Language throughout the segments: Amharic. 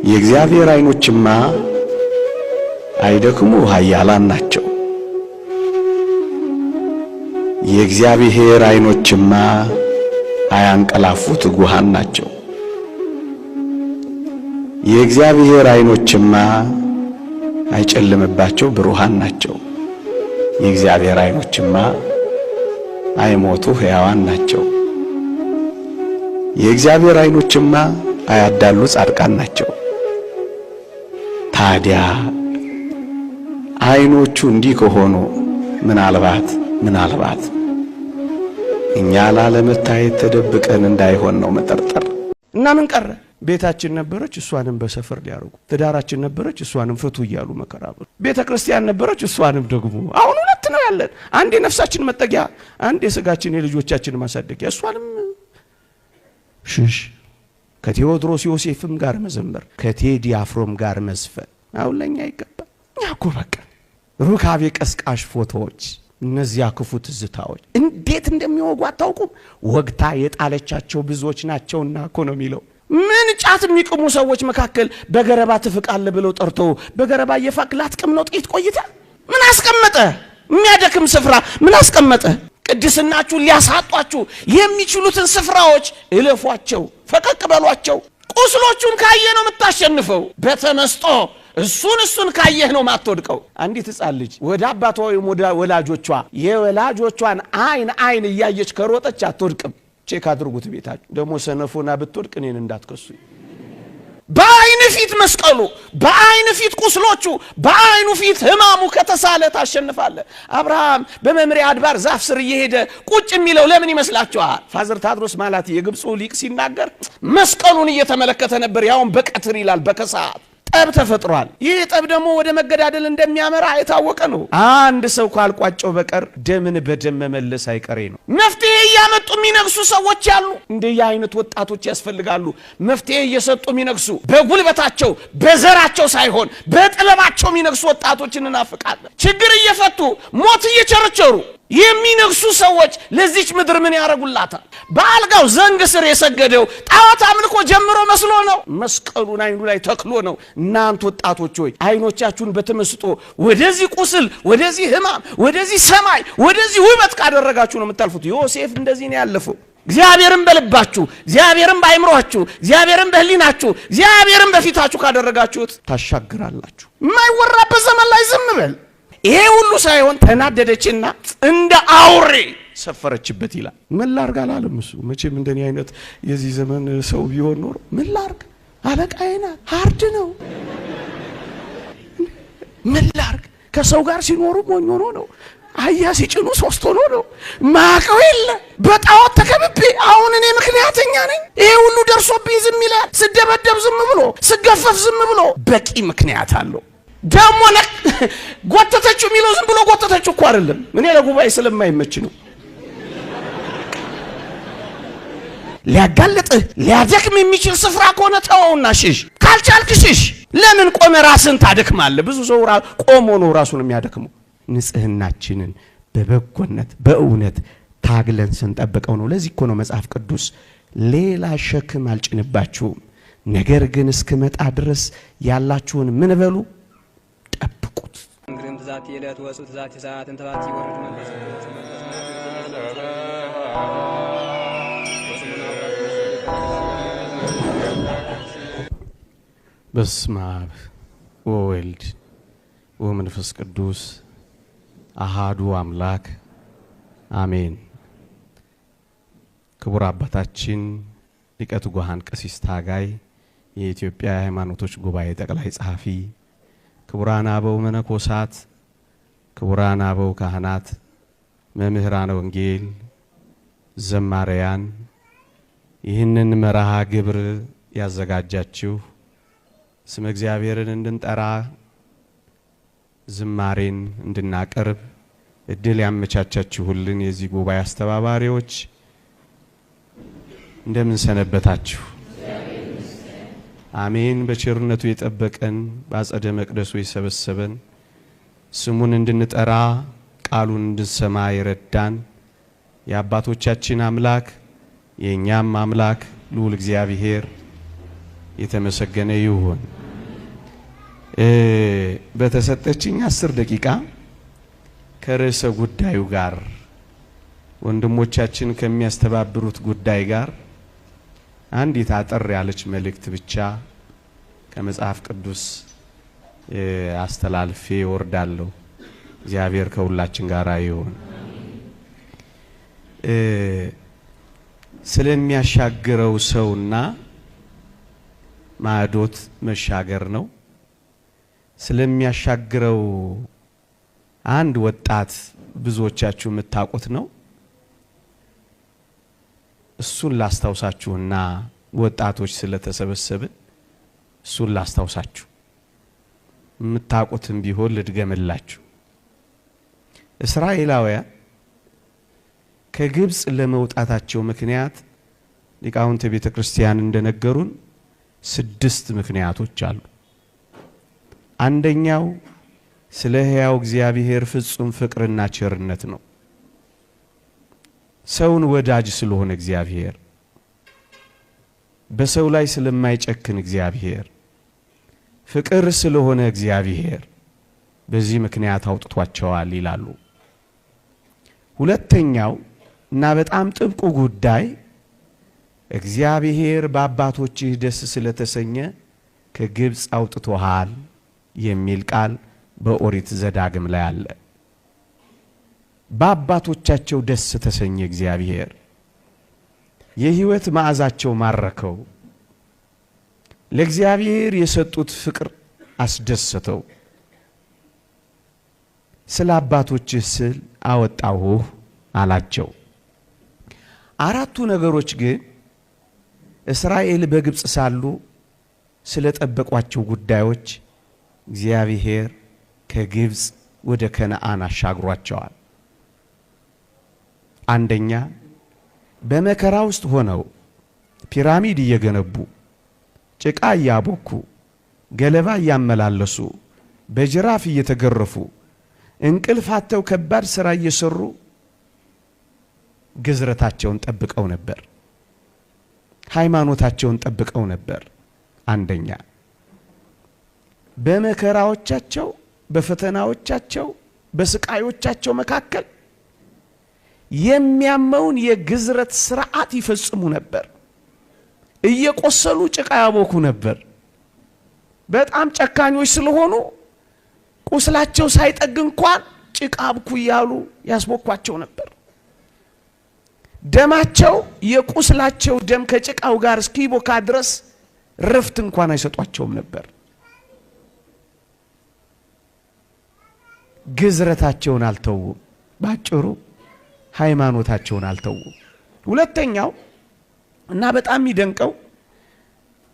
የእግዚአብሔር አይኖችማ አይደክሙ ኃያላን ናቸው። የእግዚአብሔር አይኖችማ አያንቀላፉ ትጉሃን ናቸው። የእግዚአብሔር አይኖችማ አይጨልምባቸው ብሩሃን ናቸው። የእግዚአብሔር አይኖችማ አይሞቱ ሕያዋን ናቸው። የእግዚአብሔር አይኖችማ አያዳሉ ጻድቃን ናቸው። ታዲያ አይኖቹ እንዲህ ከሆኑ ምናልባት እኛ ላለመታየት ተደብቀን እንዳይሆን ነው መጠርጠር። እና ምን ቀረ? ቤታችን ነበረች፣ እሷንም በሰፈር ሊያርጉ። ትዳራችን ነበረች፣ እሷንም ፍቱ እያሉ መከራበሩ። ቤተ ክርስቲያን ነበረች፣ እሷንም ደግሞ አሁን ሁለት ነው ያለን። አንድ የነፍሳችን መጠጊያ፣ አንድ የሥጋችን የልጆቻችን ማሳደጊያ። እሷንም ሽሽ ከቴዎድሮስ ዮሴፍም ጋር መዘመር፣ ከቴዲ አፍሮም ጋር መዝፈን አሁን ለኛ ይገባል። እኛ እኮ በቃ ሩካቤ ቀስቃሽ ፎቶዎች፣ እነዚያ ክፉ ትዝታዎች እንዴት እንደሚወጉ አታውቁም። ወግታ የጣለቻቸው ብዙዎች ናቸውና እኮ ነው የሚለው። ምን ጫት የሚቅሙ ሰዎች መካከል በገረባ ትፍቃለ ብለው ጠርቶ በገረባ የፋቅ ላትቅም ነው ጥቂት ቆይታ። ምን አስቀመጠ? የሚያደክም ስፍራ ምን አስቀመጠ? ቅድስናችሁን ሊያሳጧችሁ የሚችሉትን ስፍራዎች እለፏቸው፣ ፈቀቅ በሏቸው። ቁስሎቹን ካየህ ነው የምታሸንፈው። በተመስጦ እሱን ካየህ ነው ማትወድቀው። አንዲት ሕፃን ልጅ ወደ አባቷ ወይም ወደ ወላጆቿ የወላጆቿን አይን እያየች ከሮጠች አትወድቅም። ቼክ አድርጉት ቤታችሁ። ደግሞ ሰነፎና ብትወድቅ እኔን እንዳትከሱ። በአይን ፊት መስቀሉ፣ በአይን ፊት ቁስሎቹ፣ በአይኑ ፊት ሕማሙ ከተሳለ ታሸንፋለህ። አብርሃም በመምሪያ አድባር ዛፍ ስር እየሄደ ቁጭ የሚለው ለምን ይመስላችኋል? ፋዘር ታድሮስ ማለት የግብፁ ሊቅ ሲናገር መስቀሉን እየተመለከተ ነበር። ያውን በቀትር ይላል፣ በከሰዓት ጠብ ተፈጥሯል። ይህ ጠብ ደግሞ ወደ መገዳደል እንደሚያመራ የታወቀ ነው። አንድ ሰው ካልቋጨው በቀር ደምን በደም መመለስ አይቀሬ ነው። መፍትሄ እያመጡ የሚነግሱ ሰዎች ያሉ። እንደየ አይነት ወጣቶች ያስፈልጋሉ። መፍትሄ እየሰጡ የሚነግሱ፣ በጉልበታቸው በዘራቸው ሳይሆን በጥበባቸው የሚነግሱ ወጣቶችን እናፍቃለን። ችግር እየፈቱ ሞት እየቸረቸሩ የሚነግሱ ሰዎች ለዚች ምድር ምን ያረጉላታል? በአልጋው ዘንግ ስር የሰገደው ጣዖት አምልኮ ጀምሮ መስሎ ነው። መስቀሉን አይኑ ላይ ተክሎ ነው። እናንተ ወጣቶች ሆይ አይኖቻችሁን በተመስጦ ወደዚህ ቁስል፣ ወደዚህ ሕማም፣ ወደዚህ ሰማይ፣ ወደዚህ ውበት ካደረጋችሁ ነው የምታልፉት። ዮሴፍ እንደዚህ ነው ያለፈው። እግዚአብሔርን በልባችሁ፣ እግዚአብሔርን በአይምሮአችሁ፣ እግዚአብሔርን በህሊናችሁ፣ እግዚአብሔርን በፊታችሁ ካደረጋችሁት ታሻግራላችሁ። የማይወራበት ዘመን ላይ ዝም በል። ይሄ ሁሉ ሳይሆን ተናደደችና እንደ አውሬ ሰፈረችበት ይላል። ምን ላርግ አላለም እሱ። መቼም እንደኔ አይነት የዚህ ዘመን ሰው ቢሆን ኖሮ ምን ላርግ፣ አለቃዬና ሃርድ ነው። ምን ላርግ፣ ከሰው ጋር ሲኖሩ ሞኝ ሆኖ ነው። አህያ ሲጭኑ 3 ሆኖ ነው። ማቀው የለ በጣዖት ተከብቤ አሁን እኔ ምክንያተኛ ነኝ። ይሄ ሁሉ ደርሶብኝ ዝም ይላል። ስደበደብ ዝም ብሎ፣ ስገፈፍ ዝም ብሎ በቂ ምክንያት አለው። ደሞ ጎተተችው የሚለው ዝም ብሎ ጎተተችው እኮ አይደለም። እኔ ለጉባኤ ስለማይመች ነው። ሊያጋልጥህ ሊያደክም የሚችል ስፍራ ከሆነ ተወውና ሽሽ። ካልቻልክ ሽሽ። ለምን ቆመ ራስን ታደክማለህ? ብዙ ሰው ቆሞ ነው ራሱን የሚያደክመው። ንጽህናችንን በበጎነት በእውነት ታግለን ስንጠብቀው ነው። ለዚህ እኮ ነው መጽሐፍ ቅዱስ ሌላ ሸክም አልጭንባችሁም፣ ነገር ግን እስክመጣ ድረስ ያላችሁን ምን በሉ ጠብቁት። እንግዲህ ትዛት የለት ወሱ ትዛት ሰዓት እንተባት ይወርድ መንፈስ በስመ አብ ወወልድ ወመንፈስ ቅዱስ አሃዱ አምላክ አሜን። ክቡር አባታችን ሊቀ ትጉሃን ቀሲስ ታጋይ የኢትዮጵያ ሃይማኖቶች ጉባኤ ጠቅላይ ጸሐፊ፣ ክቡራን አበው መነኮሳት፣ ክቡራን አበው ካህናት፣ መምህራን ወንጌል፣ ዘማሪያን፣ ይህንን መርሃ ግብር ያዘጋጃችሁ ስመ እግዚአብሔርን እንድንጠራ ዝማሬን እንድናቀርብ እድል ያመቻቻችሁልን የዚህ ጉባኤ አስተባባሪዎች እንደምን ሰነበታችሁ? አሜን። በቸርነቱ የጠበቀን በአጸደ መቅደሱ የሰበሰበን ስሙን እንድንጠራ ቃሉን እንድንሰማ የረዳን የአባቶቻችን አምላክ የእኛም አምላክ ልዑል እግዚአብሔር የተመሰገነ ይሁን። በተሰጠችኝ 10 ደቂቃ ከርዕሰ ጉዳዩ ጋር ወንድሞቻችን ከሚያስተባብሩት ጉዳይ ጋር አንዲት አጠር ያለች መልእክት ብቻ ከመጽሐፍ ቅዱስ አስተላልፌ ወርዳለሁ። እግዚአብሔር ከሁላችን ጋር ይሁን። ስለሚያሻግረው ሰውና ማዕዶት መሻገር ነው። ስለሚያሻግረው አንድ ወጣት ብዙዎቻችሁ የምታውቁት ነው። እሱን ላስታውሳችሁና ወጣቶች ስለተሰበሰብን እሱን ላስታውሳችሁ፣ የምታውቁትም ቢሆን ልድገምላችሁ። እስራኤላውያን ከግብጽ ለመውጣታቸው ምክንያት ሊቃውንተ ቤተ ክርስቲያን እንደነገሩን 6 ምክንያቶች አሉ። አንደኛው ስለ ሕያው እግዚአብሔር ፍጹም ፍቅርና ቸርነት ነው። ሰውን ወዳጅ ስለሆነ እግዚአብሔር፣ በሰው ላይ ስለማይጨክን እግዚአብሔር፣ ፍቅር ስለሆነ እግዚአብሔር በዚህ ምክንያት አውጥቷቸዋል ይላሉ። ሁለተኛው እና በጣም ጥብቁ ጉዳይ እግዚአብሔር በአባቶችህ ደስ ስለተሰኘ ከግብጽ አውጥቶሃል የሚል ቃል በኦሪት ዘዳግም ላይ አለ። በአባቶቻቸው ደስ ተሰኘ እግዚአብሔር፣ የሕይወት መዓዛቸው ማረከው፣ ለእግዚአብሔር የሰጡት ፍቅር አስደሰተው። ስለ አባቶችህ ስል አወጣሁህ አላቸው። 4ቱ ነገሮች ግን እስራኤል በግብጽ ሳሉ ስለ ጠበቋቸው ጉዳዮች እግዚአብሔር ከግብጽ ወደ ከነዓን አሻግሯቸዋል። አንደኛ፣ በመከራ ውስጥ ሆነው ፒራሚድ እየገነቡ ጭቃ እያቦኩ ገለባ እያመላለሱ በጅራፍ እየተገረፉ እንቅልፋተው ከባድ ሥራ እየሰሩ ግዝረታቸውን ጠብቀው ነበር። ሃይማኖታቸውን ጠብቀው ነበር። አንደኛ፣ በመከራዎቻቸው በፈተናዎቻቸው በስቃዮቻቸው መካከል የሚያመውን የግዝረት ሥርዓት ይፈጽሙ ነበር። እየቆሰሉ ጭቃ ያቦኩ ነበር። በጣም ጨካኞች ስለሆኑ ቁስላቸው ሳይጠግ እንኳን ጭቃ አብኩ እያሉ ያስቦኳቸው ነበር። ደማቸው የቁስላቸው ደም ከጭቃው ጋር እስኪቦካ ድረስ ረፍት እንኳን አይሰጧቸውም ነበር። ግዝረታቸውን አልተውም። ባጭሩ ሃይማኖታቸውን አልተውም። ሁለተኛው እና በጣም የሚደንቀው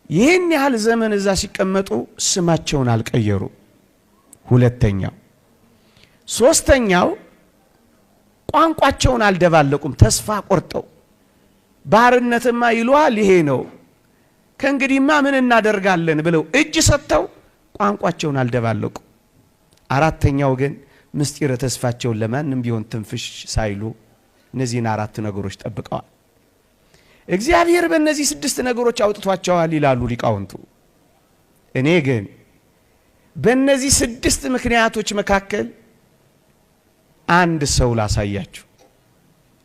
ይህን ያህል ዘመን እዛ ሲቀመጡ ስማቸውን አልቀየሩ። ሁለተኛው። ሶስተኛው ቋንቋቸውን አልደባለቁም። ተስፋ ቆርጠው ባርነትማ ይሏል ይሄ ነው ከእንግዲህማ ምን እናደርጋለን ብለው እጅ ሰጥተው ቋንቋቸውን አልደባለቁ። አራተኛው ግን ምስጢረ ተስፋቸውን ለማንም ቢሆን ትንፍሽ ሳይሉ እነዚህን 4 ነገሮች ጠብቀዋል። እግዚአብሔር በእነዚህ 6 ነገሮች አውጥቷቸዋል ይላሉ ሊቃውንቱ። እኔ ግን በእነዚህ 6 ምክንያቶች መካከል አንድ ሰው ላሳያችሁ።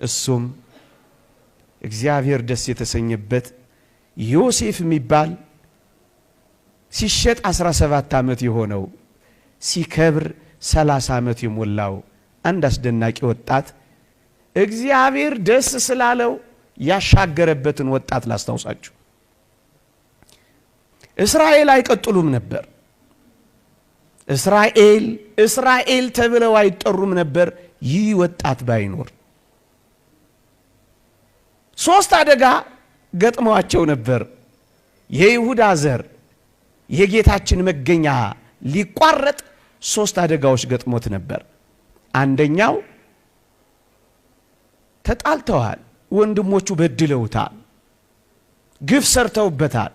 እሱም እግዚአብሔር ደስ የተሰኘበት ዮሴፍ የሚባል ሲሸጥ 17 ዓመት የሆነው ሲከብር 30 ዓመት የሞላው አንድ አስደናቂ ወጣት እግዚአብሔር ደስ ስላለው ያሻገረበትን ወጣት ላስታውሳችሁ። እስራኤል አይቀጥሉም ነበር። እስራኤል ተብለው አይጠሩም ነበር ይህ ወጣት ባይኖር። 3 አደጋ ገጥመዋቸው ነበር። የይሁዳ ዘር የጌታችን መገኛ ሊቋረጥ 3 አደጋዎች ገጥሞት ነበር። አንደኛው ተጣልተዋል። ወንድሞቹ በድለውታል፣ ግፍ ሰርተውበታል፣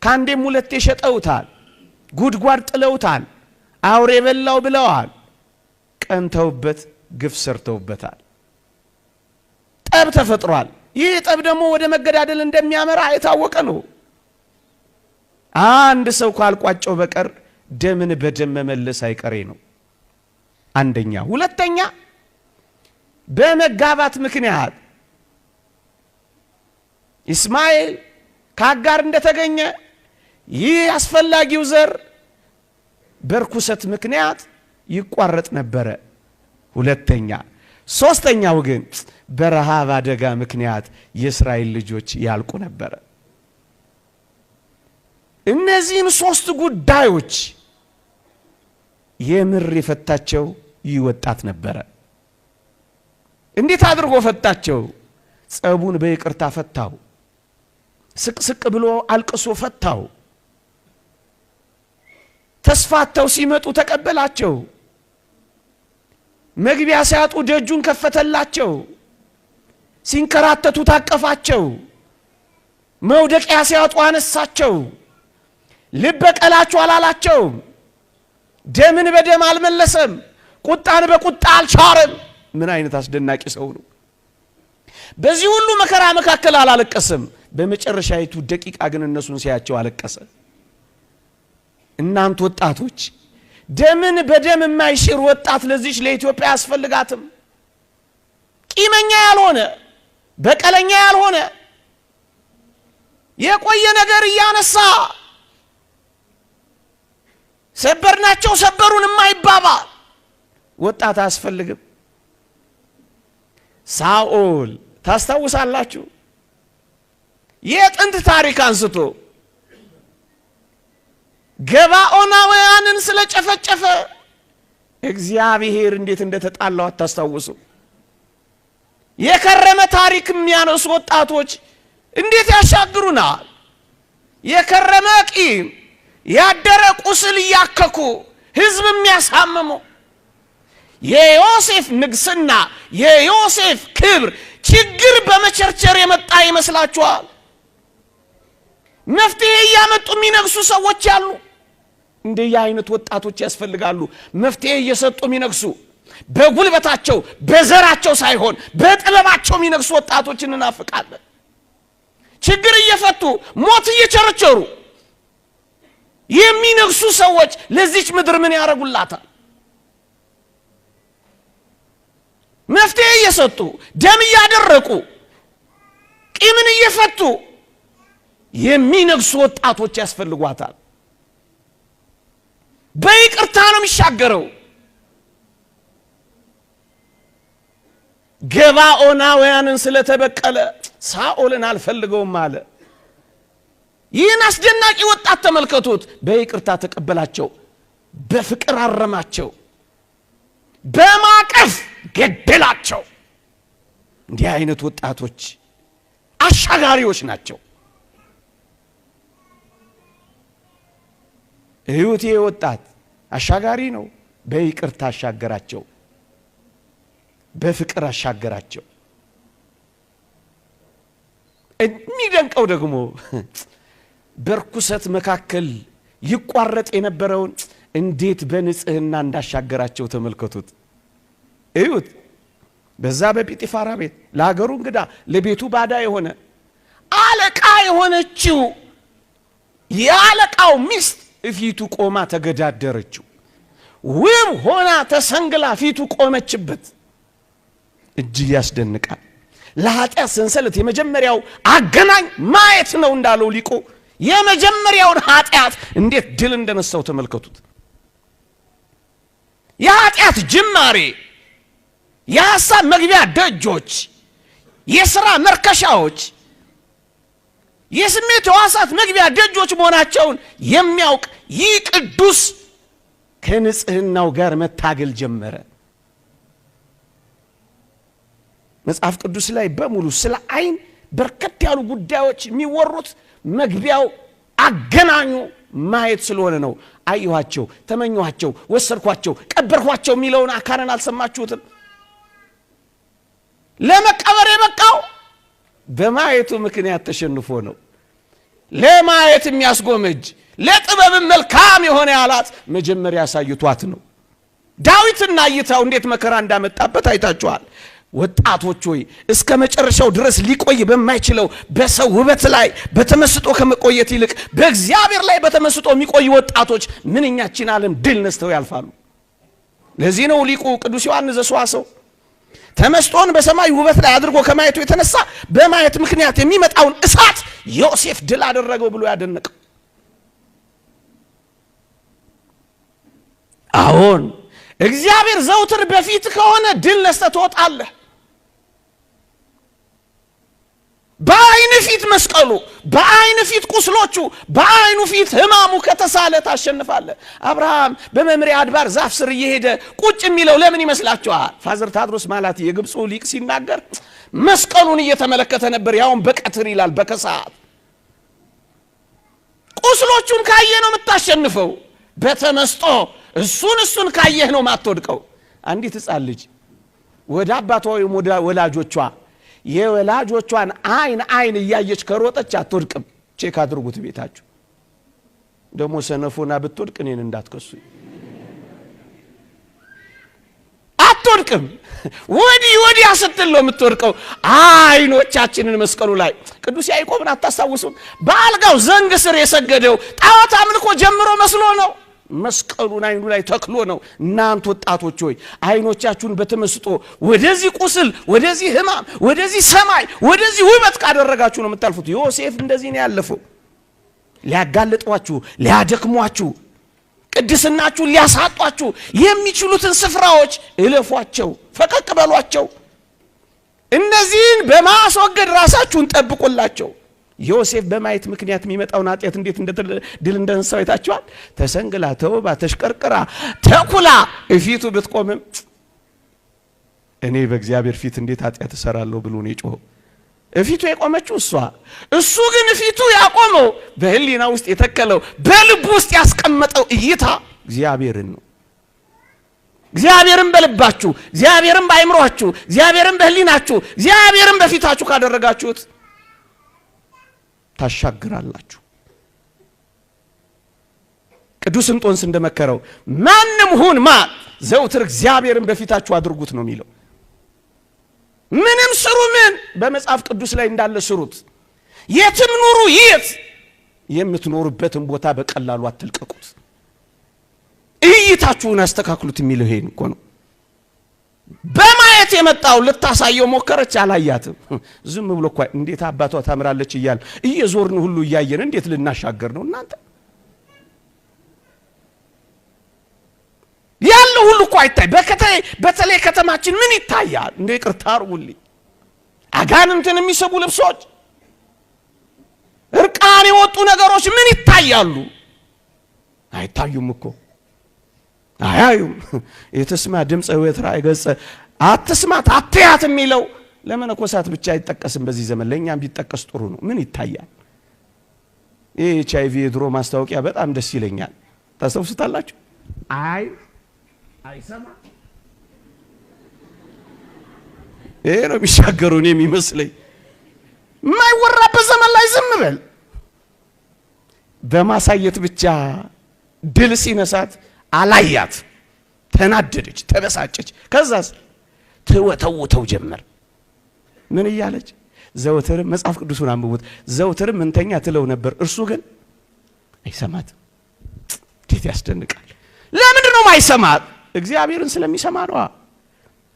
ካንዴም 2 ሸጠውታል፣ ጉድጓድ ጥለውታል፣ አውሬ በላው ብለዋል። ቀንተውበት ግፍ ሰርተውበታል። ጠብ ተፈጥሯል። ይህ ጠብ ደግሞ ወደ መገዳደል እንደሚያመራ የታወቀ ነው። አንድ ሰው ካልቋጨው በቀር ደምን በደም መመለስ አይቀሬ ነው። አንደኛ። ሁለተኛ በመጋባት ምክንያት ኢስማኤል ከአጋር እንደተገኘ ይህ አስፈላጊው ዘር በርኩሰት ምክንያት ይቋረጥ ነበረ። ሁለተኛ። ሶስተኛው ግን በረሃብ አደጋ ምክንያት የእስራኤል ልጆች ያልቁ ነበረ። እነዚህን ሶስት ጉዳዮች የምር የፈታቸው ይወጣት ነበረ። እንዴት አድርጎ ፈታቸው? ጸቡን በይቅርታ ፈታው። ስቅስቅ ብሎ አልቅሶ ፈታው። ተስፋተው ሲመጡ ተቀበላቸው። መግቢያ ሲያጡ ደጁን ከፈተላቸው። ሲንከራተቱ ታቀፋቸው። መውደቂያ ሲያጡ አነሳቸው። ልብ በቀላችሁ አላላቸው። ደምን በደም አልመለሰም። ቁጣን በቁጣ አልቻረም። ምን አይነት አስደናቂ ሰው ነው! በዚህ ሁሉ መከራ መካከል አላለቀሰም። በመጨረሻይቱ ደቂቃ ግን እነሱን ሲያቸው አለቀሰ። እናንተ ወጣቶች ደምን በደም የማይሽር ወጣት ለዚች ለኢትዮጵያ ያስፈልጋትም። ቂመኛ ያልሆነ በቀለኛ ያልሆነ የቆየ ነገር እያነሳ ሰበርናቸው ሰበሩን የማይባባል ወጣት አያስፈልግም። ሳኦል ታስታውሳላችሁ? የጥንት ታሪክ አንስቶ ገባኦናውያንን ስለጨፈጨፈ እግዚአብሔር እንዴት እንደተጣላው አታስታውሱ? የከረመ ታሪክ የሚያነሱ ወጣቶች እንዴት ያሻግሩናል? የከረመ ቂም ያደረ ቁስል እያከኩ ህዝብ የሚያሳምሙ የዮሴፍ ንግስና የዮሴፍ ክብር ችግር በመቸርቸር የመጣ ይመስላችኋል? መፍትሄ እያመጡ የሚነግሱ ሰዎች አሉ። እንደየ አይነት ወጣቶች ያስፈልጋሉ። መፍትሄ እየሰጡ የሚነግሱ በጉልበታቸው በዘራቸው ሳይሆን በጥበባቸው የሚነግሱ ወጣቶችን እናፍቃለን። ችግር እየፈቱ ሞት እየቸረቸሩ የሚነግሱ ሰዎች ለዚች ምድር ምን ያረጉላታል? መፍትሄ እየሰጡ ደም እያደረቁ ቂምን እየፈቱ የሚነግሱ ወጣቶች ያስፈልጓታል። በይቅርታ ነው የሚሻገረው። ገባኦናውያንን ስለተበቀለ ሳኦልን አልፈልገውም አለ። ይህን አስደናቂ ወጣት ተመልከቱት። በይቅርታ ተቀበላቸው፣ በፍቅር አረማቸው፣ በማቀፍ ገደላቸው። እንዲህ አይነት ወጣቶች አሻጋሪዎች ናቸው። ህይወቴ ወጣት አሻጋሪ ነው። በይቅርታ አሻገራቸው፣ በፍቅር አሻገራቸው። የሚደንቀው ደግሞ በርኩሰት መካከል ይቋረጥ የነበረውን እንዴት በንጽህና እንዳሻገራቸው ተመልከቱት። እዩት። በዛ በጲጢፋራ ቤት ለሀገሩ እንግዳ ለቤቱ ባዳ የሆነ አለቃ የሆነችው የአለቃው ሚስት ፊቱ ቆማ ተገዳደረችው። ውብ ሆና ተሰንግላ ፊቱ ቆመችበት። እጅግ ያስደንቃል። ለኃጢአት ሰንሰለት የመጀመሪያው አገናኝ ማየት ነው እንዳለው ሊቁ። የመጀመሪያውን ኃጢአት እንዴት ድል እንደነሳው ተመልከቱት። የኃጢአት ጅማሬ የሐሳብ መግቢያ ደጆች፣ የሥራ መርከሻዎች፣ የስሜት ሕዋሳት መግቢያ ደጆች መሆናቸውን የሚያውቅ ይህ ቅዱስ ከንጽህናው ጋር መታገል ጀመረ። መጽሐፍ ቅዱስ ላይ በሙሉ ስለ አይን በርከት ያሉ ጉዳዮች የሚወሩት መግቢያው አገናኙ ማየት ስለሆነ ነው። አየኋቸው፣ ተመኘኋቸው፣ ወሰድኳቸው፣ ቀበርኳቸው የሚለውን አካንን አልሰማችሁትም? ለመቀበር የበቃው በማየቱ ምክንያት ተሸንፎ ነው። ለማየት የሚያስጎመጅ ለጥበብም መልካም የሆነ ያላት መጀመሪያ ያሳይቷት ነው። ዳዊትና እይታው እንዴት መከራ እንዳመጣበት አይታችኋል። ወጣቶች ሆይ እስከ መጨረሻው ድረስ ሊቆይ በማይችለው በሰው ውበት ላይ በተመስጦ ከመቆየት ይልቅ በእግዚአብሔር ላይ በተመስጦ የሚቆዩ ወጣቶች ምንኛችን ዓለም ድል ነስተው ያልፋሉ። ለዚህ ነው ሊቁ ቅዱስ ዮሐንስ ዘሰዋስው ተመስጦን በሰማይ ውበት ላይ አድርጎ ከማየቱ የተነሳ በማየት ምክንያት የሚመጣውን እሳት ዮሴፍ ድል አደረገው ብሎ ያደነቀው። አሁን እግዚአብሔር ዘውትር በፊት ከሆነ ድል ነስተህ ትወጣለህ። በአይን ፊት መስቀሉ፣ በአይን ፊት ቁስሎቹ፣ በአይኑ ፊት ሕማሙ ከተሳለ ታሸንፋለህ። አብርሃም በመምሪያ አድባር ዛፍ ስር እየሄደ ቁጭ የሚለው ለምን ይመስላችኋል? ፋዘር ታድሮስ ማለት የግብፁ ሊቅ ሲናገር መስቀሉን እየተመለከተ ነበር። ያውን በቀትር ይላል፣ በከሰዓት ቁስሎቹን ካየህ ነው የምታሸንፈው። በተመስጦ እሱን ካየህ ነው ማትወድቀው። አንዲት ሕፃን ልጅ ወደ አባቷ ወይም ወደ ወላጆቿ የወላጆቿን አይን እያየች ከሮጠች አትወድቅም። ቼክ አድርጉት ቤታችሁ። ደግሞ ሰነፎና ብትወድቅ እኔን እንዳትከሱኝ። አትወድቅም። ወዲያ ስትል ነው የምትወድቀው። አይኖቻችንን መስቀሉ ላይ ቅዱስ ያዕቆብን አታስታውሱም? በአልጋው ዘንግ ስር የሰገደው ጣዖት አምልኮ ጀምሮ መስሎ ነው። መስቀሉን አይኑ ላይ ተክሎ ነው። እናንተ ወጣቶች ሆይ አይኖቻችሁን በተመስጦ ወደዚህ ቁስል፣ ወደዚህ ሕማም፣ ወደዚህ ሰማይ፣ ወደዚህ ውበት ካደረጋችሁ ነው የምታልፉት። ዮሴፍ እንደዚህ ነው ያለፈው። ሊያጋልጧችሁ፣ ሊያደክሟችሁ፣ ቅድስናችሁን ሊያሳጧችሁ የሚችሉትን ስፍራዎች እለፏቸው፣ ፈቀቅ በሏቸው። እነዚህን በማስወገድ ራሳችሁን ጠብቁላቸው። ዮሴፍ በማየት ምክንያት የሚመጣውን ኃጢአት እንዴት ድል እንደነሳው አይታችኋል። ተሰንግላ፣ ተውባ፣ ተሽቀርቅራ፣ ተኩላ እፊቱ ብትቆምም እኔ በእግዚአብሔር ፊት እንዴት ኃጢአት እሰራለሁ ብሎ ነው የጮኸው። እፊቱ የቆመችው እሱ ግን እፊቱ ያቆመው በህሊና ውስጥ የተከለው በልቡ ውስጥ ያስቀመጠው እይታ እግዚአብሔርን ነው። እግዚአብሔርን በልባችሁ፣ እግዚአብሔርን በአይምሮአችሁ፣ እግዚአብሔርን በህሊናችሁ፣ እግዚአብሔርን በፊታችሁ ካደረጋችሁት ታሻግራላችሁ። ቅዱስ እንጦንስ እንደመከረው ማንም ሁን ዘውትር እግዚአብሔርን በፊታችሁ አድርጉት ነው የሚለው። ምንም ስሩ፣ ምን በመጽሐፍ ቅዱስ ላይ እንዳለ ስሩት። የትም ኑሩ፣ የምትኖሩበትን ቦታ በቀላሉ አትልቀቁት። እይታችሁን አስተካክሉት የሚለው ይሄን እኮ ነው። በማየት የመጣው ልታሳየው ሞከረች፣ አላያትም። ዝም ብሎ እኮ እንዴት አባቷ ታምራለች እያል እየዞርን ሁሉ እያየን እንዴት ልናሻገር ነው እናንተ? ያለው ሁሉ እኮ አይታይ። በተለይ ከተማችን ምን ይታያል? እንደ ይቅርታ አርጉልኝ፣ አጋንንትን የሚሰቡ ልብሶች፣ እርቃን የወጡ ነገሮች ምን ይታያሉ? አይታዩም እኮ አያዩም። የተስማ ድምፀ ወትራ ይገጸ አትስማት አትያት የሚለው ለመነኮሳት ብቻ አይጠቀስም በዚህ ዘመን፣ ለኛም ቢጠቀስ ጥሩ ነው። ምን ይታያል? HIV የድሮ ማስታወቂያ በጣም ደስ ይለኛል። ታስተውሱታላችሁ? አይሰማ ይሄ ነው የሚሻገሩን የሚመስለኝ። የማይወራበት ዘመን ላይ ዝም በል። በማሳየት ብቻ ድል ሲነሳት አላያት፣ ተናደደች፣ ተበሳጨች። ከዛስ ትወተውተው ጀመር። ምን እያለች? ዘውትርም መጽሐፍ ቅዱሱን አንብቡት። ዘውትርም እንተኛ ትለው ነበር፣ እርሱ ግን አይሰማት። እንዴት ያስደንቃል! ለምንድን ነው ማይሰማት? እግዚአብሔርን ስለሚሰማ ነው።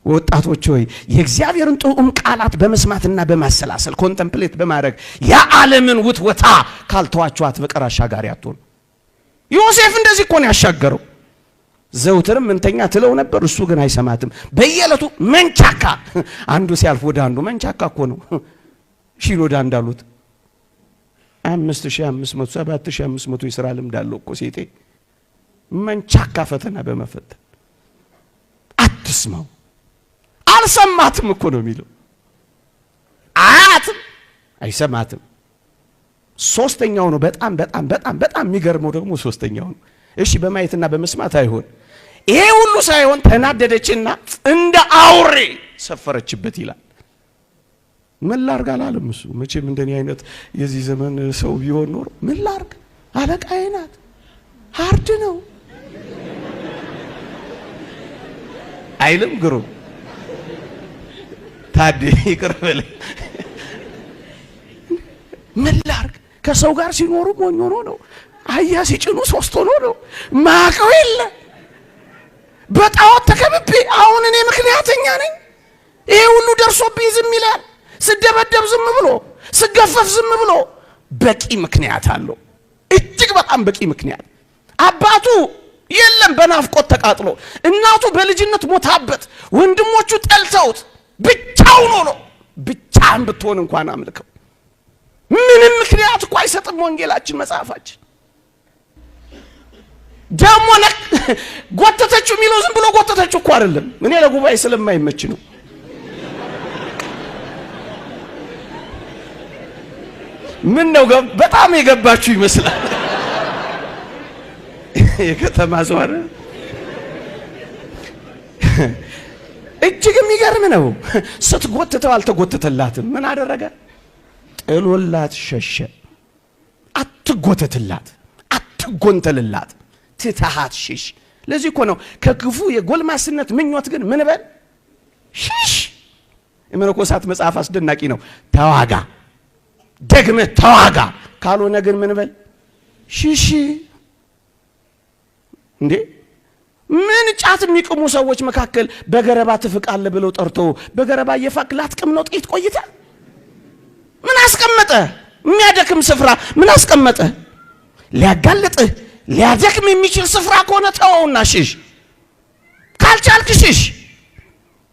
ወጣቶች ሆይ የእግዚአብሔርን ጥዑም ቃላት በመስማትና በማሰላሰል ኮንተምፕሌት በማድረግ የዓለምን ውትወታ ካልተዋችኋት በቀር አሻጋሪ አትሆኑ። ዮሴፍ እንደዚህ እኮ ነው ያሻገረው። ዘውትርም እንተኛ ትለው ነበር፣ እሱ ግን አይሰማትም። በየዕለቱ መንቻካ፣ አንዱ ሲያልፍ ወደ አንዱ መንቻካ እኮ ነው። ሺኖዳ እንዳሉት 5500 7500 የሥራ ልምድ አለው እኮ ሴቴ። መንቻካ ፈተና በመፈተን አትስማው። አልሰማትም እኮ ነው የሚለው። አያትም አይሰማትም። ሶስተኛው ነው በጣም በጣም በጣም በጣም የሚገርመው ደግሞ ሶስተኛው ነው። እሺ በማየትና በመስማት አይሆን፣ ይሄ ሁሉ ሳይሆን ተናደደችና እንደ አውሬ ሰፈረችበት ይላል። ምን ላርግ አላለም እሱ። መቼም እንደኔ አይነት የዚህ ዘመን ሰው ቢሆን ኖሮ ምን ላርግ፣ አለቃዬ ናት፣ ሃርድ ነው አይልም። ግሩም ታዲ ይቅርበል ምን ላርግ ከሰው ጋር ሲኖሩ ሞኝ ሆኖ ነው አህያ ሲጭኑ 3 ሆኖ ነው ማቀው የለ በጣዖት ተከብቤ አሁን እኔ ምክንያተኛ ነኝ ይሄ ሁሉ ደርሶብኝ ዝም ይላል ስደበደብ ዝም ብሎ ስገፈፍ ዝም ብሎ በቂ ምክንያት አለው እጅግ በጣም በቂ ምክንያት አባቱ የለም በናፍቆት ተቃጥሎ እናቱ በልጅነት ሞታበት ወንድሞቹ ጠልተውት ብቻውን ሆኖ ብቻን ብትሆን እንኳን አምልከው ምንም ምክንያት እኮ አይሰጥም ወንጌላችን መጽሐፋችን ደሞ ጎተተችው ሚለው ዝም ብሎ ጎተተችው እኮ አይደለም እኔ ለጉባኤ ስለማይመች ነው ምን ነው በጣም የገባችሁ ይመስላል የከተማ ሰው አይደል እጅግ የሚገርም ነው ስትጎተተው አልተጎተተላትም ምን አደረገ ጥሎላት ሸሸ አትጎተትላት አትጎንተልላት ትተሃት ሽሽ ለዚህ እኮ ነው ከክፉ የጎልማስነት ምኞት ግን ምን በል ሽሽ የመነኮሳት መጽሐፍ አስደናቂ ነው ተዋጋ ደግመህ ተዋጋ ካልሆነ ግን ምን በል ሽሽ እንዴ ምን ጫት የሚቅሙ ሰዎች መካከል በገረባ ትፍቃለ ብለው ጠርቶ በገረባ የፋቅ ላትቅም ነው ጥቂት ቆይታ ምን አስቀመጠ የሚያደክም ስፍራ ምን አስቀመጠ ሊያጋልጥህ ሊያደክም የሚችል ስፍራ ከሆነ ተወውና ሽሽ ካልቻልክ ሽሽ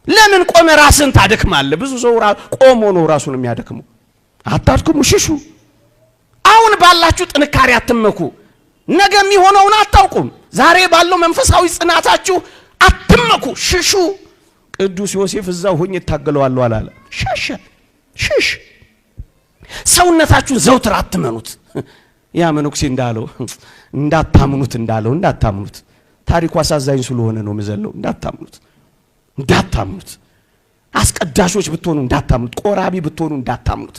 ለምን ቆመ ራስን ታደክማለህ ብዙ ሰው ቆሞ ነው ራሱን የሚያደክመው አታድክሙ ሽሹ አሁን ባላችሁ ጥንካሬ አትመኩ ነገ የሚሆነውን አታውቁም ዛሬ ባለው መንፈሳዊ ጽናታችሁ አትመኩ ሽሹ ቅዱስ ዮሴፍ እዛው ሆኜ ታገለዋለሁ አላለ ሸሸ ሽሽ ሰውነታችሁን ዘውትር አትመኑት ያ መነኩሴ እንዳለው እንዳታምኑት ታሪኩ አሳዛኝ ስለሆነ ነው መዘለው እንዳታምኑት አስቀዳሾች ብትሆኑ እንዳታምኑት ቆራቢ ብትሆኑ እንዳታምኑት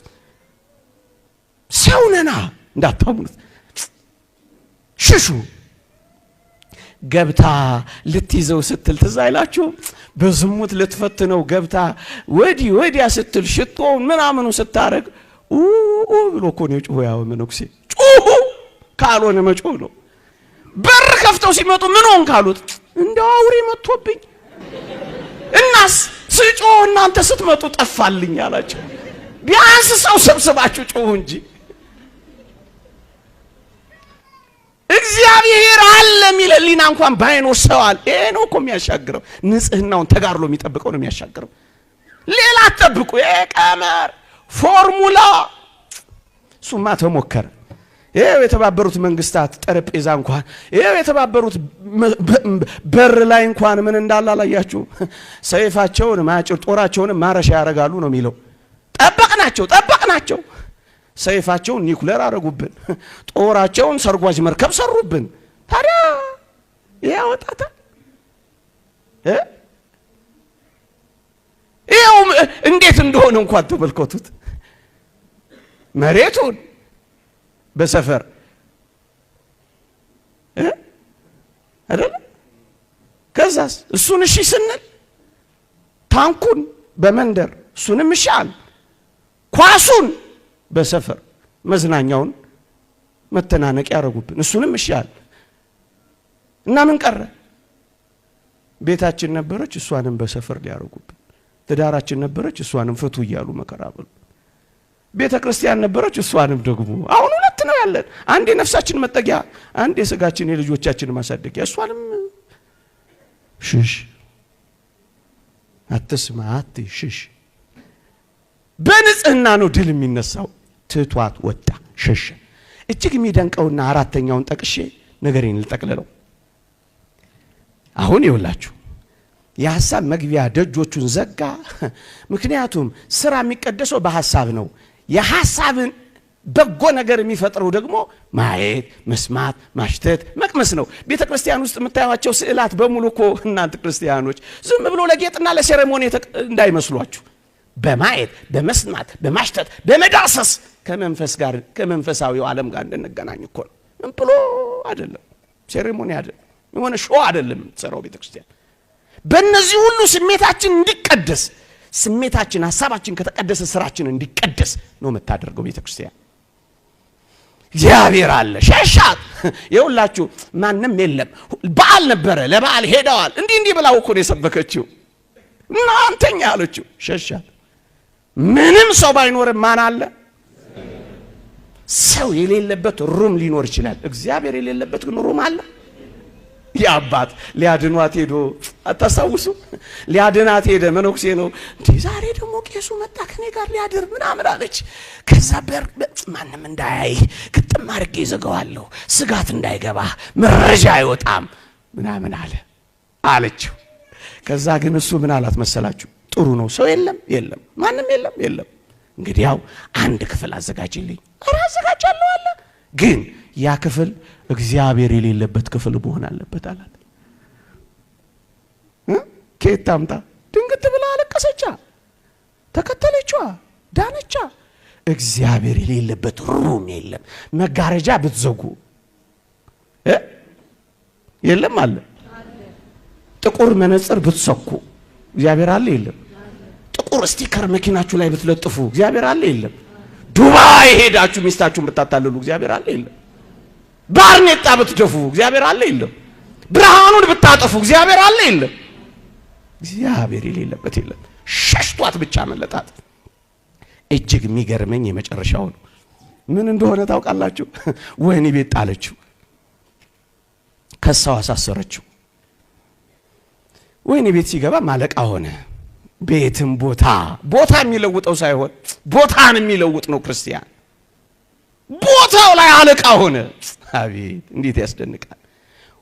ሰውነና እንዳታምኑት ሽሹ ገብታ ልትይዘው ስትል ትዛይላችሁ በዝሙት ልትፈትነው ገብታ ወዲያ ስትል ሽቶ ምናምኑ ስታረግ ብሎ እኮ ነው ጮህ ያው መነኩሴ ጮህ ካልሆነ መጮህ ነው በር ከፍተው ሲመጡ ምን ሆን ካሉት እንደው አውሬ መጥቶብኝ እናስ ስጮህ እናንተ ስትመጡ ጠፋልኝ አላችሁ ቢያንስ ሰው ሰብስባችሁ ጮህ እንጂ እግዚአብሔር አለ ሚለሊና እንኳን ባይኖር ሰው አለ ይሄ ነው እኮ የሚያሻግረው ንጽህናውን ተጋርሎ የሚጠብቀው ነው የሚያሻግረው ሌላ ተጠብቁ የቀመር ፎርሙላ ሱማ ተሞከረ ይሄው የተባበሩት መንግስታት ጠረጴዛ እንኳን ይሄው የተባበሩት በር ላይ እንኳን ምን እንዳላላያችሁ ሰይፋቸውን ማጭር ጦራቸውን ማረሻ ያረጋሉ ነው የሚለው ጠበቅናቸው ሰይፋቸውን ኒኩለር አረጉብን ጦራቸውን ሰርጓጅ መርከብ ሰሩብን ታዲያ ያወጣታ ይሄው እንዴት እንደሆነ እንኳን ተመልከቱት መሬቱን በሰፈር አይደል ከዛስ እሱን እሺ ስንል ታንኩን በመንደር እሱንም እሻል ኳሱን በሰፈር መዝናኛውን መተናነቅ ያረጉብን እሱንም እሻል እና ምን ቀረ ቤታችን ነበረች እሷንም በሰፈር ሊያረጉብን ትዳራችን ነበረች እሷንም ፍቱ ይያሉ መከራበሉ ቤተ ክርስቲያን ነበረች እሷንም ደግሞ አሁን ሁለት ነው ያለን አንድ የነፍሳችን መጠጊያ አንድ የስጋችን የልጆቻችን ማሳደጊያ እሷንም ሽሽ አትስማ አትሽሽ በንጽህና ነው ድል የሚነሳው ትቷት ወጣ ሸሸ እጅግ የሚደንቀውና አራተኛውን ጠቅሼ ነገሬን ልጠቅልለው አሁን ይውላችሁ የሐሳብ መግቢያ ደጆቹን ዘጋ ምክንያቱም ስራ የሚቀደሰው በሐሳብ ነው የሐሳብን በጎ ነገር የሚፈጥረው ደግሞ ማየት መስማት ማሽተት መቅመስ ነው ቤተ ክርስቲያን ውስጥ የምታዩዋቸው ስዕላት በሙሉ እኮ እናንተ ክርስቲያኖች ዝም ብሎ ለጌጥና ለሴሬሞኒ እንዳይመስሏችሁ በማየት በመስማት በማሽተት በመዳሰስ ከመንፈስ ጋር ከመንፈሳዊው ዓለም ጋር እንደነገናኝ እኮ ነው ምን ብሎ አይደለም ሴሬሞኒ አይደለም የሆነ ሾው አይደለም ተሰራው ቤተ ክርስቲያን በእነዚህ ሁሉ ስሜታችን እንዲቀደስ ስሜታችን ሐሳባችን ከተቀደሰ ስራችን እንዲቀደስ ነው የምታደርገው ቤተክርስቲያን። እግዚአብሔር አለ ሸሻት። ይኸውላችሁ ማንም የለም። በዓል ነበረ፣ ለበዓል ሄደዋል። እንዲህ ብላው እኮ ነው የሰበከችው። እናንተኛ አለችው ሸሻት። ምንም ሰው ባይኖርም ማን አለ? ሰው የሌለበት ሩም ሊኖር ይችላል። እግዚአብሔር የሌለበት ግን ሩም አለ። ያባት ሊያድኗት ሄዶ አታስታውሱ? ሊያድናት ሄደ። መነኩሴ ነው እንዴ? ዛሬ ደግሞ ቄሱ መጣ ከኔ ጋር ሊያድር ምናምን አለች። ከዛ ማንም እንዳያይ ግጥም አድርጌ ዘጋዋለሁ፣ ስጋት እንዳይገባ መረጃ አይወጣም ምናምን አለችው። ከዛ ግን እሱ ምን አላት መሰላችሁ? ጥሩ ነው፣ ሰው የለም ማንም የለም። እንግዲህ ያው አንድ ክፍል አዘጋጅልኝ። ኧረ አዘጋጃለሁ አለ። ግን ያ ክፍል እግዚአብሔር የሌለበት ክፍል መሆን አለበት አላት። ከየት ታምጣ? ድንግት ብላ አለቀሰቻ፣ ተከተለቿ፣ ዳነቻ። እግዚአብሔር የሌለበት ሩም የለም። መጋረጃ ብትዘጉ የለም አለ። ጥቁር መነጽር ብትሰኩ እግዚአብሔር አለ የለም? ጥቁር ስቲከር መኪናችሁ ላይ ብትለጥፉ እግዚአብሔር አለ የለም? ዱባይ ሄዳችሁ ሚስታችሁን ብታታልሉ እግዚአብሔር አለ የለም? ባርኔጣ ብትደፉ እግዚአብሔር አለ የለም? ብርሃኑን ብታጠፉ እግዚአብሔር አለ የለም? እግዚአብሔር የሌለበት የለም። ሸሽቷት ብቻ መለጣት። እጅግ የሚገርመኝ የመጨረሻው ነው። ምን እንደሆነ ታውቃላችሁ? ወህኒ ቤት ጣለችው፣ ከሳው አሳሰረችው። ወህኒ ቤት ሲገባ ማለቃ ሆነ። ቤትም ቦታ የሚለውጠው ሳይሆን ቦታን የሚለውጥ ነው ክርስቲያን። ቦታው ላይ አለቃ ሆነ። አቤት እንዴት ያስደንቃል!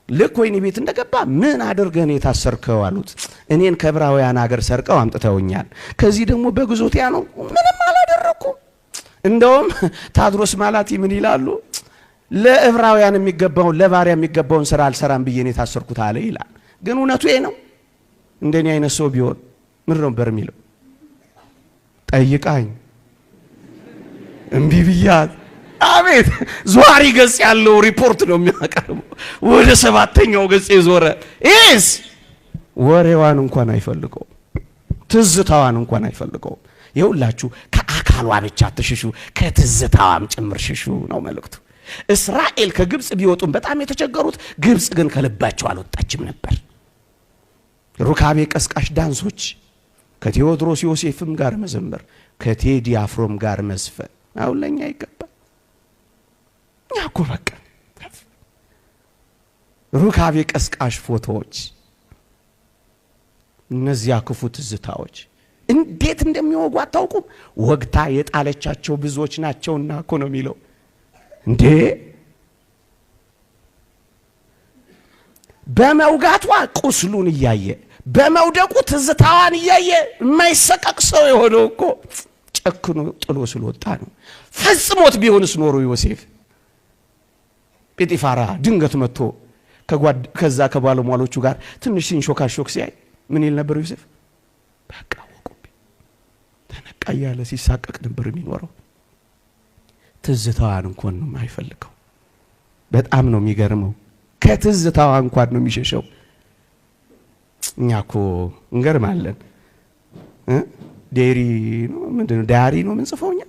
ልክ ወህኒ ቤት እንደገባ ምን አድርገን የታሰርከው አሉት። እኔን ከዕብራውያን ሀገር ሰርቀው አምጥተውኛል። ከዚህ ደግሞ በግዞቲያ ነው፣ ምንም አላደረኩም። እንደውም ታድሮስ ማላቲ ምን ይላሉ? ለዕብራውያን የሚገባውን ለባሪያ የሚገባውን ስራ አልሰራም ብዬ ነው የታሰርኩት አለ ይላል። ግን እውነቱ ይሄ ነው። እንደኔ አይነት ሰው ቢሆን ምን ነበር የሚለው? ጠይቃኝ እምቢ ብያት። አቤት ዟሪ ገጽ ያለው ሪፖርት ነው የሚያቀርበው። ወደ 7ኛው ገጽ የዞረ ኢስ ወሬዋን እንኳን አይፈልገው፣ ትዝታዋን እንኳን አይፈልገው። ይኸውላችሁ ከአካሏ ብቻ አትሽሹ፣ ከትዝታዋም ጭምር ሽሹ ነው መልእክቱ። እስራኤል ከግብጽ ቢወጡም በጣም የተቸገሩት፣ ግብጽ ግን ከልባቸው አልወጣችም ነበር። ሩካቤ ቀስቃሽ ዳንሶች፣ ከቴዎድሮስ ዮሴፍም ጋር መዘመር፣ ከቴዲ አፍሮም ጋር መዝፈን አሁን ለኛ ይገባል። እኛ እኮ በቃ ሩካቤ ቀስቃሽ ፎቶዎች፣ እነዚያ ክፉ ትዝታዎች እንዴት እንደሚወጉ አታውቁም? ወግታ የጣለቻቸው ብዙዎች ናቸውና እኮ ነው የሚለው። እንዴ በመውጋቷ ቁስሉን እያየ በመውደቁ ትዝታዋን እያየ የማይሰቀቅ ሰው የሆነው እኮ ጨክኖ ጥሎ ስለወጣ ነው። ፈጽሞት ቢሆንስ ኖሮ ዮሴፍ ጲጢፋራ ድንገት መጥቶ ከዛ ከባለሟሎቹ ጋር ትንሽ ሲንሾካሾክ ሲያይ ምን ይል ነበር ዮሴፍ? በቃ ወቁብኝ ተነቃ እያለ ሲሳቀቅ ነበር የሚኖረው። ትዝታዋን እንኳን ነው የማይፈልገው። በጣም ነው የሚገርመው። ከትዝታዋ እንኳን ነው የሚሸሸው። እኛ እኮ እንገርማለን። ዴሪ ነው ምንድነው? ዳሪ ነው የምንጽፈው እኛ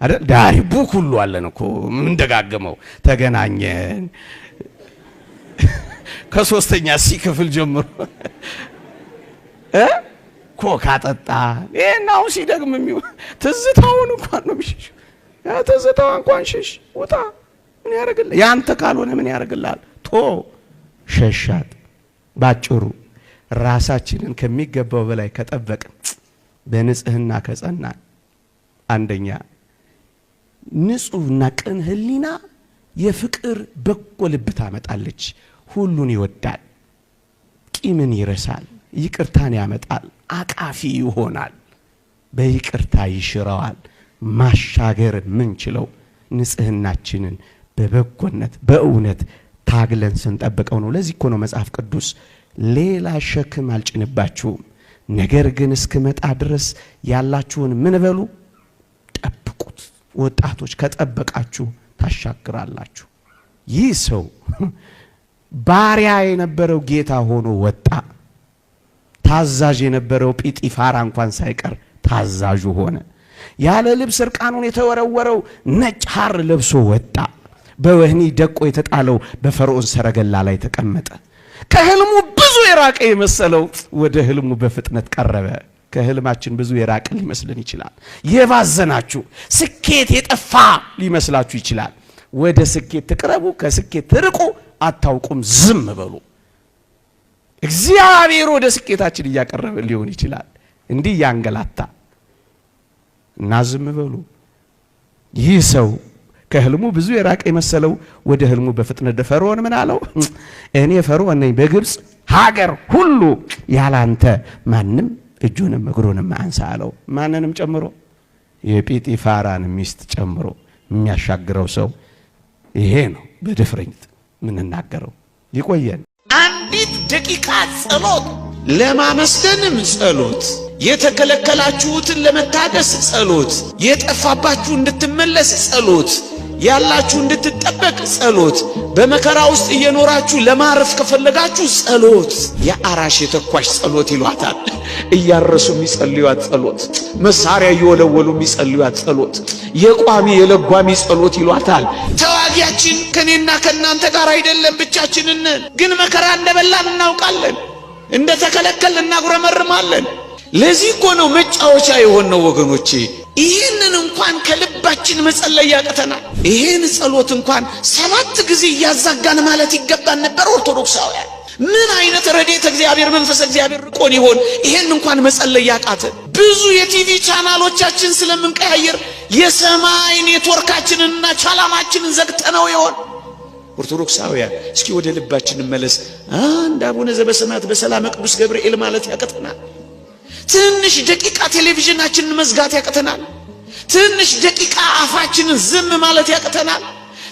አይደል? ዳሪ ቡክ ሁሉ አለን እኮ ምን ደጋገመው። ተገናኘን ከ3ኛ ሲ ክፍል ጀምሮ ኮካ ጠጣ። ይሄናው ሲደግም ትዝታውን እንኳን ነው የሚሸሸው። ትዝታዋ እንኳን ሽሽ ውጣ። ምን ያደርግልህ? ያንተ ካልሆነ ምን ያደርግልሃል? ቶ ሸሻት። ባጭሩ ራሳችንን ከሚገባው በላይ ከጠበቅን፣ በንጽህና ከጸናን፣ አንደኛ ንጹህና ቅን ህሊና የፍቅር በጎ ልብ ታመጣለች። ሁሉን ይወዳል፣ ቂምን ይረሳል፣ ይቅርታን ያመጣል፣ አቃፊ ይሆናል፣ በይቅርታ ይሽረዋል። ማሻገር የምንችለው ንጽህናችንን በበጎነት በእውነት ታግለን ስንጠብቀው ነው። ለዚህ እኮ ነው መጽሐፍ ቅዱስ ሌላ ሸክም አልጭንባችሁም፣ ነገር ግን እስክመጣ ድረስ ያላችሁን ምን በሉ ጠብቁት። ወጣቶች ከጠበቃችሁ ታሻግራላችሁ። ይህ ሰው ባሪያ የነበረው ጌታ ሆኖ ወጣ። ታዛዥ የነበረው ጲጢፋራ እንኳን ሳይቀር ታዛዡ ሆነ። ያለ ልብስ እርቃኑን የተወረወረው ነጭ ሐር ለብሶ ወጣ። በወህኒ ደቆ የተጣለው በፈርዖን ሰረገላ ላይ ተቀመጠ። ከህልሙ ብዙ የራቀ የመሰለው ወደ ህልሙ በፍጥነት ቀረበ። ከህልማችን ብዙ የራቀ ሊመስልን ይችላል። የባዘናችሁ ስኬት የጠፋ ሊመስላችሁ ይችላል። ወደ ስኬት ተቅረቡ፣ ከስኬት ትርቁ፣ አታውቁም፣ ዝም በሉ። እግዚአብሔር ወደ ስኬታችን እያቀረበ ሊሆን ይችላል፣ እንዲህ ያንገላታ እና ዝም በሉ። ይህ ሰው ከህልሙ ብዙ የራቀ የመሰለው ወደ ህልሙ በፍጥነት ፈርዖን ምን አለው? እኔ ፈርዖን ነኝ፣ በግብፅ ሀገር ሁሉ ያላንተ ማንም እጁንም እግሩንም አንሳ አለው። ማንንም ጨምሮ? የጲጢፋራን ሚስት ጨምሮ። የሚያሻግረው ሰው ይሄ ነው። በድፍረት ምንናገረው ይቆየን። አንዲት ደቂቃ ጸሎት፣ ለማመስገንም ጸሎት፣ የተከለከላችሁትን ለመታደስ ጸሎት፣ የጠፋባችሁ እንድትመለስ ጸሎት፣ ያላችሁ እንድትጠበቅ ጸሎት፣ በመከራ ውስጥ እየኖራችሁ ለማረፍ ከፈለጋችሁ ጸሎት። የአራሽ የተኳሽ ጸሎት ይሏታል። እያረሱ የሚጸልዩት ጸሎት፣ መሳሪያ እየወለወሉ የሚጸልዩት ጸሎት፣ የቋሚ የለጓሚ ጸሎት ይሏታል። ተዋጊያችን ከኔና ከናንተ ጋር አይደለም፣ ብቻችንን ነን። ግን መከራ እንደበላን እናውቃለን፣ እንደተከለከልን እናጉረመርማለን። ለዚህ እኮ ነው መጫወቻ የሆነው ወገኖቼ። ይህንን እንኳን ከልባችን መጸለይ ያቅተናል። ይህን ጸሎት እንኳን 7 ጊዜ እያዛጋን ማለት ይገባን ነበር። ኦርቶዶክሳውያን ምን አይነት ረድኤተ እግዚአብሔር መንፈስ እግዚአብሔር ርቆን ይሆን ይሄን እንኳን መጸለይ ያቃተን? ብዙ የቲቪ ቻናሎቻችን ስለምንቀያየር የሰማይ ኔትወርካችንንና ቻላማችንን ዘግተነው ይሆን? ኦርቶዶክሳውያን እስኪ ወደ ልባችን መለስ። አንድ አቡነ ዘበሰማያት በሰላመ ቅዱስ ገብርኤል ማለት ያቅተናል። ትንሽ ደቂቃ ቴሌቪዥናችንን መዝጋት ያቅተናል። ትንሽ ደቂቃ አፋችንን ዝም ማለት ያቅተናል።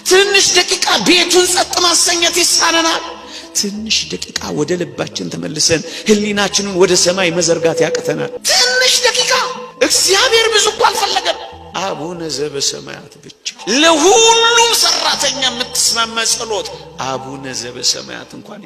ትንሽ ደቂቃ ቤቱን ጸጥ ማሰኘት ይሳነናል። ትንሽ ደቂቃ ወደ ልባችን ተመልሰን ህሊናችንን ወደ ሰማይ መዘርጋት ያቅተናል። ትንሽ ደቂቃ እግዚአብሔር ብዙ እኮ አልፈለገም። አቡነ ዘበሰማያት ብቻ ለሁሉም ሰራተኛ የምትስማማ ጸሎት አቡነ ዘበሰማያት እንኳን